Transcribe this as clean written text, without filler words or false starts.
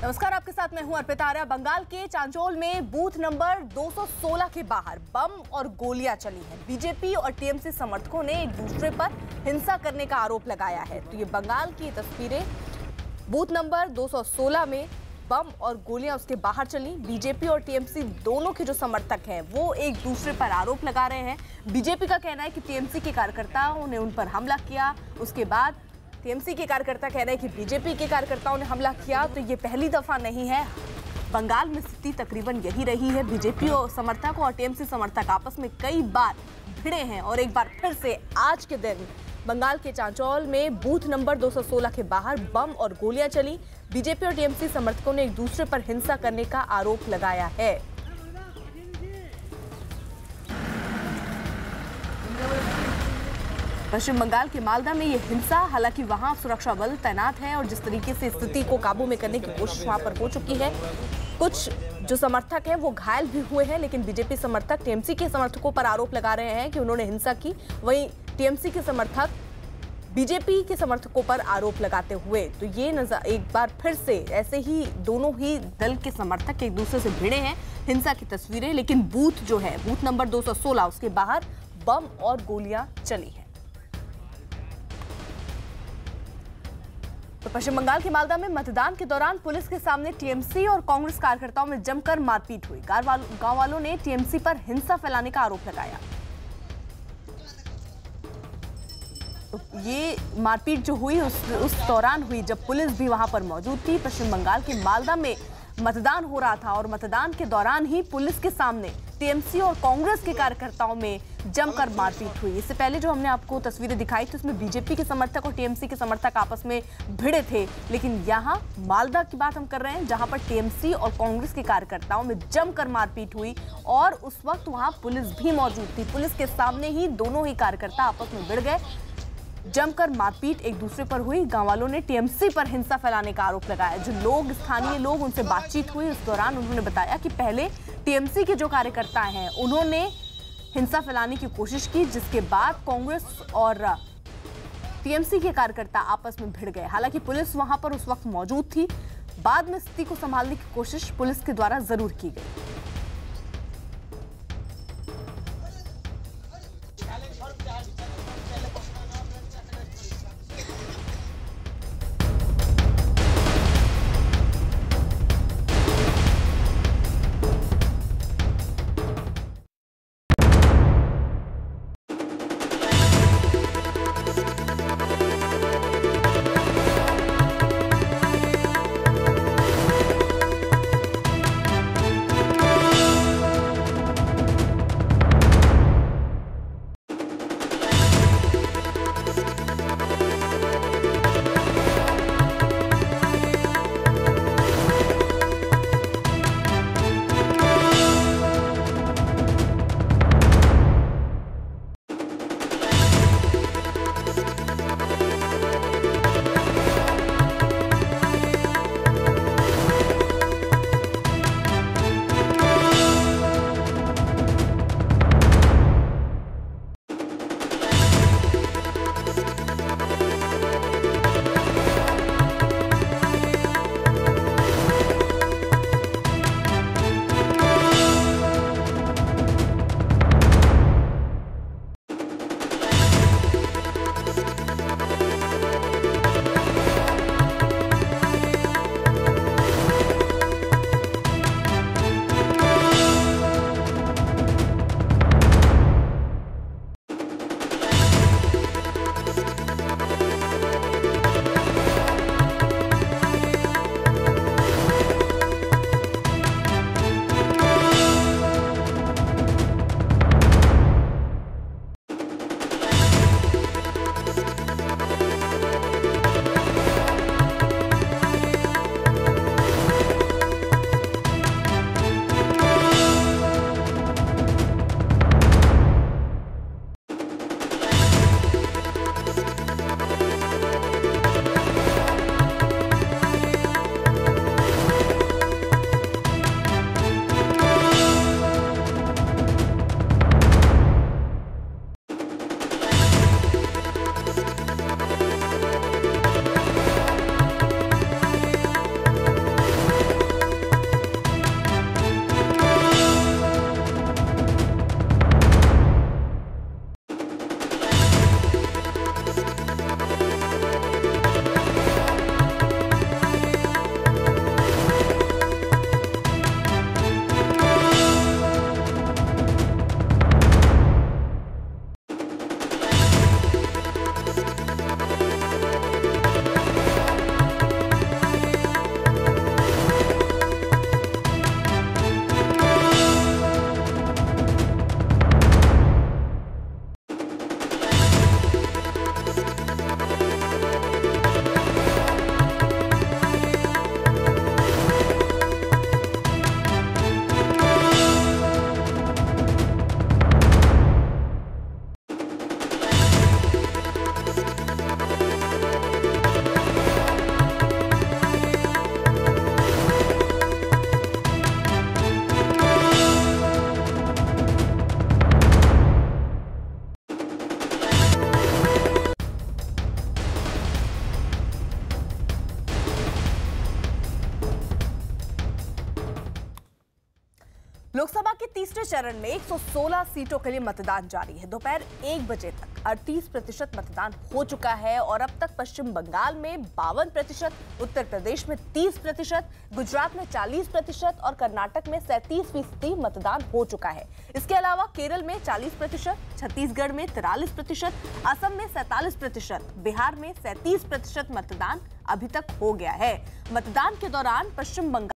नमस्कार, आपके साथ मैं हूं अर्पिता आर्या। बंगाल के चांचोल में बूथ नंबर 216 के बाहर बम और गोलियां चली हैं। बीजेपी और टीएमसी समर्थकों ने एक दूसरे पर हिंसा करने का आरोप लगाया है। तो ये बंगाल की तस्वीरें, बूथ नंबर 216 में बम और गोलियां उसके बाहर चली। बीजेपी और टीएमसी दोनों के जो समर्थक हैं वो एक दूसरे पर आरोप लगा रहे हैं। बीजेपी का कहना है कि टीएमसी के कार्यकर्ताओं ने उन पर हमला किया। उसके बाद टीएमसी के कार्यकर्ता कह रहे हैं कि बीजेपी के कार्यकर्ताओं ने हमला किया। तो ये पहली दफा नहीं है, बंगाल में स्थिति तकरीबन यही रही है। बीजेपी और समर्थक और टीएमसी समर्थक आपस में कई बार भिड़े हैं और एक बार फिर से आज के दिन बंगाल के चांचौल में बूथ नंबर 216 के बाहर बम और गोलियां चली। बीजेपी और टीएमसी समर्थकों ने एक दूसरे पर हिंसा करने का आरोप लगाया है। पश्चिम बंगाल के मालदा में ये हिंसा, हालांकि वहां सुरक्षा बल तैनात है और जिस तरीके से स्थिति को काबू में करने की कोशिश वहां पर हो चुकी है। कुछ जो समर्थक हैं वो घायल भी हुए हैं, लेकिन बीजेपी समर्थक टीएमसी के समर्थकों पर आरोप लगा रहे हैं कि उन्होंने हिंसा की। वहीं टीएमसी के समर्थक बीजेपी के समर्थकों पर आरोप लगाते हुए, तो ये नजर एक बार फिर से ऐसे ही दोनों ही दल के समर्थक एक दूसरे से भिड़े हैं। हिंसा की तस्वीरें, लेकिन बूथ जो है बूथ नंबर 216 उसके बाहर बम और गोलियां चली है। तो पश्चिम बंगाल के मालदा में मतदान के दौरान पुलिस के सामने टीएमसी और कांग्रेस कार्यकर्ताओं में जमकर मारपीट हुई। गांव वालों ने टीएमसी पर हिंसा फैलाने का आरोप लगाया। तो ये मारपीट जो हुई उस दौरान हुई जब पुलिस भी वहां पर मौजूद थी। पश्चिम बंगाल के मालदा में मतदान हो रहा था और मतदान के दौरान ही पुलिस के सामने टीएमसी और कांग्रेस के कार्यकर्ताओं में जमकर मारपीट हुई। इससे पहले जो हमने आपको तस्वीरें दिखाई थी उसमें बीजेपी के समर्थक और टीएमसी के समर्थक आपस में भिड़े थे, लेकिन यहां मालदा की बात हम कर रहे हैं जहां पर टीएमसी और कांग्रेस के कार्यकर्ताओं में जमकर मारपीट हुई और उस वक्त वहां पुलिस भी मौजूद थी। पुलिस के सामने ही दोनों ही कार्यकर्ता आपस में भिड़ गए, जमकर मारपीट एक दूसरे पर हुई। गांव वालों ने टीएमसी पर हिंसा फैलाने का आरोप लगाया। जो लोग, स्थानीय लोग, उनसे बातचीत हुई उस दौरान उन्होंने बताया कि पहले टीएमसी के जो कार्यकर्ता हैं उन्होंने हिंसा फैलाने की कोशिश की, जिसके बाद कांग्रेस और टीएमसी के कार्यकर्ता आपस में भिड़ गए। हालांकि पुलिस वहां पर उस वक्त मौजूद थी। बाद में स्थिति को संभालने की कोशिश पुलिस के द्वारा जरूर की गई। लोकसभा के तीसरे चरण में 116 सीटों के लिए मतदान जारी है। दोपहर 1 बजे तक 38% मतदान हो चुका है और अब तक पश्चिम बंगाल में 52%, उत्तर प्रदेश में 30%, गुजरात में 40% और कर्नाटक में 37% मतदान हो चुका है। इसके अलावा केरल में 40%, छत्तीसगढ़ में 43%, असम में 47%, बिहार में 37% मतदान अभी तक हो गया है। मतदान के दौरान पश्चिम बंगाल